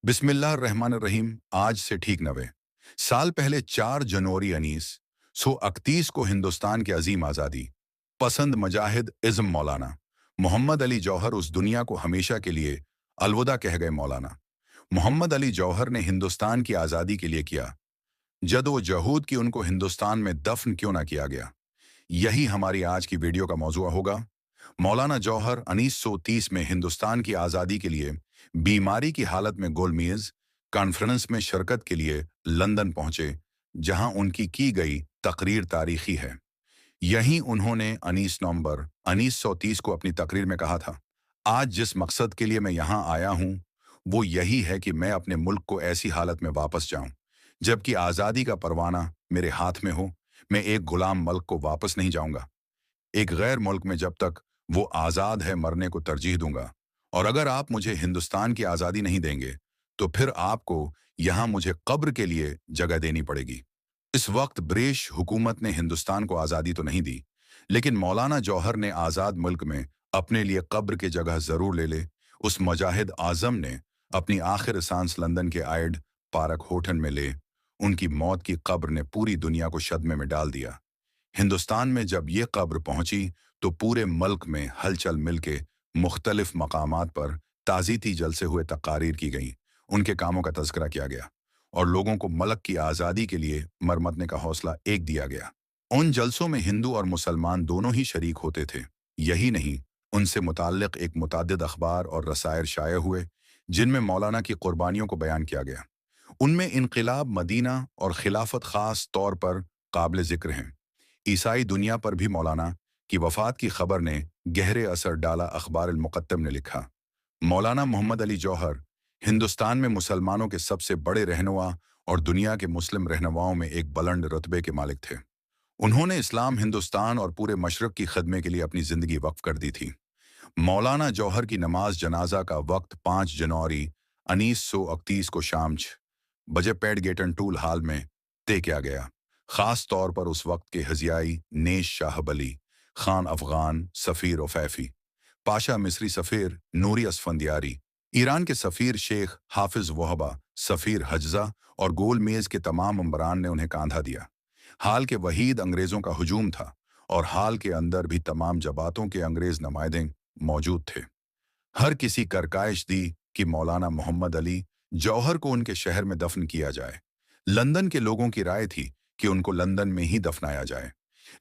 बिस्मिल्लाह रहमान रहीम। आज से ठीक 90 साल पहले 4 जनवरी 1931 को हिंदुस्तान के अजीम आज़ादी पसंद मुजाहिद इज़्म मौलाना मोहम्मद अली जौहर उस दुनिया को हमेशा के लिए अलविदा कह गए। मौलाना मोहम्मद अली जौहर ने हिंदुस्तान की आज़ादी के लिए किया जदोजहद कि उनको हिंदुस्तान में दफन क्यों ना किया गया। यही हमारी आज की वीडियो का मौजूआ होगा। मौलाना जौहर 1930 में हिंदुस्तान की आज़ादी के लिए बीमारी की हालत में गोलमेज कॉन्फ्रेंस में शिरकत के लिए लंदन पहुंचे, जहां उनकी की गई तकरीर तारीखी है। यहीं उन्होंने 19 नवंबर 1930 को अपनी तकरीर में कहा था, आज जिस मकसद के लिए मैं यहाँ आया हूँ वो यही है कि मैं अपने मुल्क को ऐसी हालत में वापस जाऊं जबकि आज़ादी का परवाना मेरे हाथ में हो। मैं एक गुलाम मुल्क को वापस नहीं जाऊंगा। एक गैर मुल्क में जब तक वो आज़ाद है मरने को तरजीह दूंगा, और अगर आप मुझे हिंदुस्तान की आज़ादी नहीं देंगे तो फिर आपको यहाँ मुझे कब्र के लिए जगह देनी पड़ेगी। इस वक्त ब्रिटिश हुकूमत ने हिंदुस्तान को आज़ादी तो नहीं दी, लेकिन मौलाना जौहर ने आज़ाद मुल्क में अपने लिए कब्र की जगह ज़रूर ले ले। उस मुजाहिद आज़म ने अपनी आखिर सांस लंदन के आइड पार्क होटल में ले। उनकी मौत की कब्र ने पूरी दुनिया को सदमे में डाल दिया। हिंदुस्तान में जब ये कब्र पहुंची तो पूरे मुल्क में हलचल मिलके मुख्तलिफ मकामात पर ताज़ीती जलसे हुए तकारीर की गईं। उनके कामों का तज़किरा किया गया और लोगों को मुल्क की आज़ादी के लिए मरमतने का हौसला एक दिया गया। उन जलसों में हिंदू और मुसलमान दोनों ही शरीक होते थे। यही नहीं, उनसे मुताल्लिक़ एक मुतअद्दिद अखबार और रसायल शाये हुए जिनमें मौलाना की कुर्बानियों को बयान किया गया। उनमें इनक़िलाब मदीना और खिलाफत ख़ास तौर पर काबिल ज़िक्र हैं। ईसाई दुनिया पर भी मौलाना की वफ़ात की खबर ने गहरे असर डाला। अखबार अल-मुक़त्तम ने लिखा, मौलाना मोहम्मद अली जौहर हिंदुस्तान में मुसलमानों के सबसे बड़े रहनुमा और दुनिया के मुस्लिम रहनुमाओं में एक बुलंद रुतबे के मालिक थे। उन्होंने इस्लाम, हिंदुस्तान और पूरे मशरक़ की खिदमत के लिए अपनी ज़िंदगी वक्फ कर दी थी। मौलाना जौहर की नमाज जनाजा का वक्त 5 जनवरी 1931 को शाम 6 बजे पेड गेटन टूल हाल में तय किया गया। ख़ास तौर पर उस वक्त के हज़ियाई नेश शाह अली, खान अफ़गान सफ़ीर ओफैफ़ी, पाशा मिस्री सफ़ीर नूरी असफंदियारी, ईरान के सफ़ीर शेख हाफिज़ वहबा, सफ़ीर हज्जा और गोल मेज़ के तमाम अम्बरान ने उन्हें कांधा दिया। हाल के वहीद अंग्रेज़ों का हुजूम था और हाल के अंदर भी तमाम जबातों के अंग्रेज़ नुमाइंदे मौजूद थे। हर किसी करकाइश दी कि मौलाना मोहम्मद अली जौहर को उनके शहर में दफन किया जाए। लंदन के लोगों की राय थी कि उनको लंदन में ही दफनाया जाए,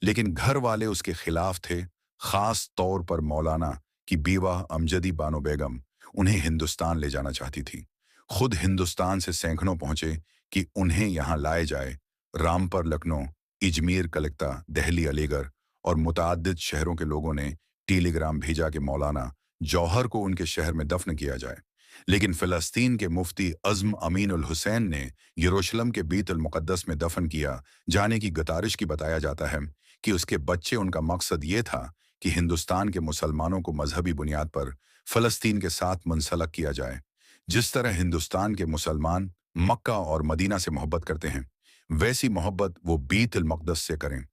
लेकिन घर वाले उसके खिलाफ थे। खास तौर पर मौलाना की बीवा अमजदी बानो बेगम उन्हें हिंदुस्तान ले जाना चाहती थी। खुद हिंदुस्तान से सैकड़ों पहुंचे कि उन्हें यहाँ लाए जाए। रामपुर, लखनऊ, इजमीर, कलकत्ता, दिल्ली, अलीगढ़ और मुतअद्दिद शहरों के लोगों ने टेलीग्राम भेजा कि मौलाना जौहर को उनके शहर में दफन किया जाए। लेकिन फ़लस्तीन के मुफ्ती अज़्म अमीन उल हुसैन ने यरूशलेम के बीत अल मुक़द्दस में दफन किया जाने की गुजारिश की। बताया जाता है कि उसके बच्चे, उनका मकसद ये था कि हिंदुस्तान के मुसलमानों को मजहबी बुनियाद पर फ़लस्तीन के साथ मुंसलक किया जाए। जिस तरह हिंदुस्तान के मुसलमान मक्का और मदीना से मोहब्बत करते हैं, वैसी मोहब्बत वो बीत अल मुक़द्दस से करें।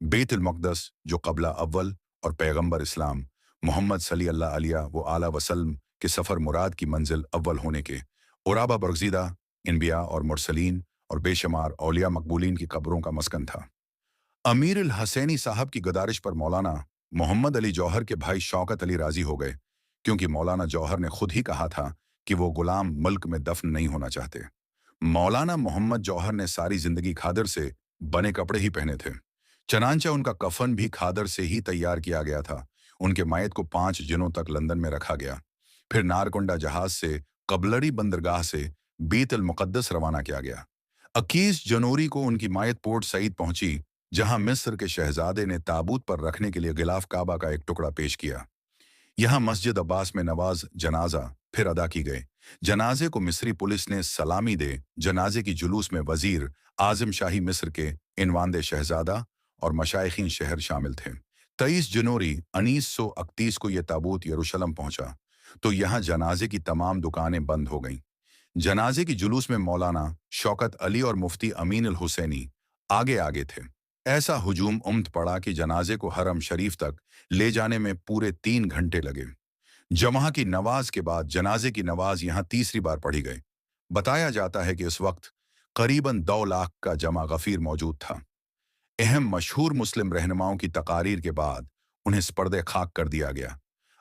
बीत अल मुक़द्दस जो क़ब्ला अव्वल और पैगम्बर इस्लाम मोहम्मद सल्लल्लाहु अलैहि वसल्लम के सफ़र मुराद की मंजिल अव्वल होने के उराबा बरगज़ीदा अनबिया और मुरसलीन और बेशुमार औलिया मकबूलीन की कब्रों का मस्कन था। अमीर अल हसैनी साहब की गुजारिश पर मौलाना मोहम्मद अली जौहर के भाई शौकत अली राजी हो गए, क्योंकि मौलाना जौहर ने खुद ही कहा था कि वो गुलाम मुल्क में दफन नहीं होना चाहते। मौलाना मोहम्मद जौहर ने सारी जिंदगी खादर से बने कपड़े ही पहने थे। चनांचे उनका कफन भी खादर से ही तैयार किया गया था। उनके मायत को 5 दिनों तक लंदन में रखा गया। फिर नारकुंडा जहाज से कबलड़ी बंदरगाह से बीत अल मुक़द्दस रवाना किया गया। 21 जनवरी को उनकी मायत पोर्ट सईद पहुंची, जहां मिस्र के शहजादे ने ताबूत पर रखने के लिए गिलाफ काबा का एक टुकड़ा पेश किया। यहाँ मस्जिद अब्बास में नवाज जनाजा फिर अदा की गए। जनाजे को मिस्री पुलिस ने सलामी दे। जनाजे की जुलूस में वजीर आजम शाही मिस्र के इनवांदे शहजादा और मशाइखीन शहर शामिल थे। 23 जनवरी 1931 को यह ताबूत यरूशलेम पहुंचा तो यहाँ जनाजे की तमाम दुकानें बंद हो गईं। जनाजे की जुलूस में मौलाना शौकत अली और मुफ्ती अमीन अल हुसैनी आगे आगे थे। ऐसा हुजूम उमट पड़ा कि जनाजे को हरम शरीफ तक ले जाने में पूरे 3 घंटे लगे। जमाह की नवाज के बाद जनाजे की नवाज यहाँ तीसरी बार पढ़ी गई। बताया जाता है कि इस वक्त करीबन 2 लाख का जमा गफीर मौजूद था। अहम मशहूर मुस्लिम रहनुमाओं की तकारीर के बाद उन्हें स्पर्दे खाक कर दिया गया।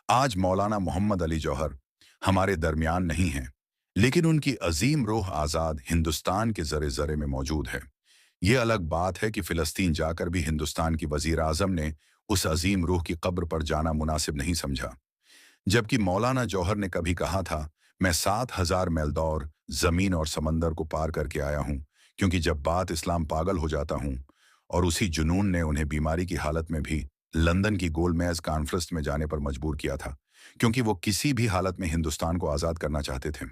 आज मौलाना मोहम्मद अली जौहर हमारे दरमियान नहीं हैं, लेकिन उनकी अजीम रूह आज़ाद हिंदुस्तान के ज़रे ज़रे में मौजूद है। ये अलग बात है कि फ़िलिस्तीन जाकर भी हिंदुस्तान की वज़ीर आज़म ने उस अजीम रूह की कब्र पर जाना मुनासिब नहीं समझा। जबकि मौलाना जौहर ने कभी कहा था, मैं 7,000 मील दौर ज़मीन और समंदर को पार करके आया हूँ, क्योंकि जब बात इस्लाम पागल हो जाता हूँ। और उसी जुनून ने उन्हें बीमारी की हालत में भी लंदन की गोलमेज कॉन्फ्रेंस में जाने पर मजबूर किया था, क्योंकि वो किसी भी हालत में हिंदुस्तान को आज़ाद करना चाहते थे।